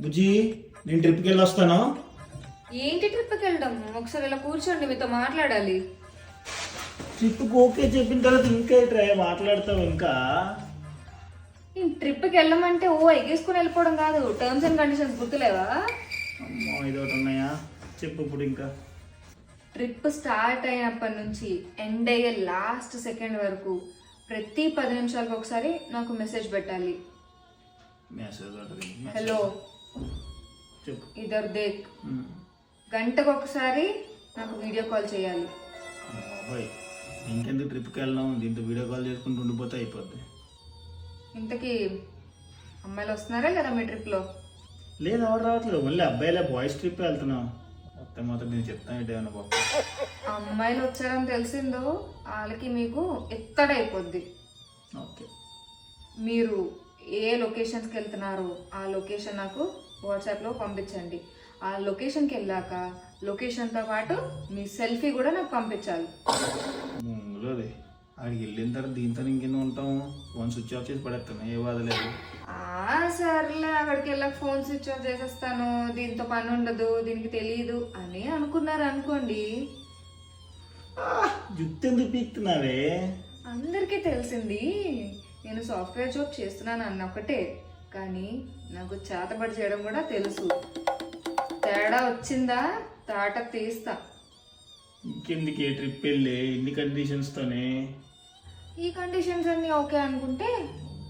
బుజ్జి నేను ట్రిప్కి వెళ్ళి వస్తాను. ఏంటి ట్రిప్కి వెళ్ళడం? ఒకసారి ఇలా కూర్చోండి, మీతో మాట్లాడాలి. ట్రిప్కి ఓకే చెప్పిన తర్వాత ఇంకా ట్రై మాట్లాడతావు ఇంకా. ట్రిప్కి వెళ్ళమంటే ఎగేసుకుని వెళ్ళిపోవడం కాదు, టర్మ్స్ అండ్ కండిషన్స్ గుర్తులేవా? అమ్మో ఇదొకటి ఉన్నాయా? చెప్పు ఇప్పుడు ఇంకా. ట్రిప్ స్టార్ట్ అయినప్పటి నుంచి ఎండ్ అయ్యే లాస్ట్ సెకండ్ వరకు ప్రతి 10 నిమిషాలకు ఒకసారి నాకు మెసేజ్ పెట్టాలి. మెసేజ్ ఒకటి. హలో, చెప్పు. ఇద్దరు దేక్. గంటకు ఒకసారి నాకు వీడియో కాల్ చేయాలి. బాయ్ ఇంకెందుకు ట్రిప్కి వెళ్ళాం, దీంతో వీడియో కాల్ చేసుకుంటూ ఉండిపోతే అయిపోద్ది. ఇంతకీ అమ్మాయిలు వస్తున్నారా లేదా మీ ట్రిప్లో? లేదు ఎవరు రావట్లేదు, మళ్ళీ అబ్బాయిలే బాయ్స్ ట్రిప్ వెళ్తున్నాం. మొత్తం మాత్రం నేను చెప్తాను ఏమైనా బాబు. అమ్మాయిలు వచ్చారని తెలిసిందో వాళ్ళకి మీకు ఎత్తడైపోద్ది. ఓకే. మీరు ఏ లొకేషన్స్కి వెళ్తున్నారో ఆ లొకేషన్ నాకు వాట్సాప్లో పంపించండి. ఆ లొకేషన్కి వెళ్ళాక లొకేషన్తో పాటు మీ సెల్ఫీ కూడా నాకు పంపించాలి. ముందులోది అక్కడికి వెళ్ళిన తర్వాత దీంతో ఇంకెన్ని ఉంటాము, ఫోన్ స్విచ్ ఆఫ్ చేసి పడేస్తాను, ఏ బాధ లేదు. సర్లే, అక్కడికి వెళ్ళాక ఫోన్ స్విచ్ ఆఫ్ చేసేస్తాను, దీంతో పని ఉండదు, దీనికి తెలియదు అని అనుకున్నారు అనుకోండి. జుట్టు ఎందుకు పీక్తున్నావే? అందరికీ తెలిసింది నేను సాఫ్ట్వేర్ జాబ్ చేస్తున్నాను అన్న ఒకటే, కానీ నాకు చేతబడి చేయడం కూడా తెలుసు. తేడా వచ్చిందా తాట తీస్తా. ఇంకెందుకు ఏ ట్రిప్ వెళ్ళి ఇన్ని కండిషన్స్తోనే? ఈ కండిషన్స్ అన్నీ ఓకే అనుకుంటే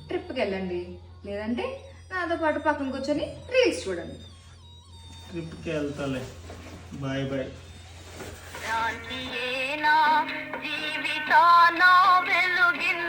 ట్రిప్కి వెళ్ళండి, లేదంటే నాతో పాటు పక్కన కూర్చొని రీల్స్ చూడండి. ట్రిప్కి వెళ్తాలే, బాయ్ బాయ్. జీవితాన వెలుగిన్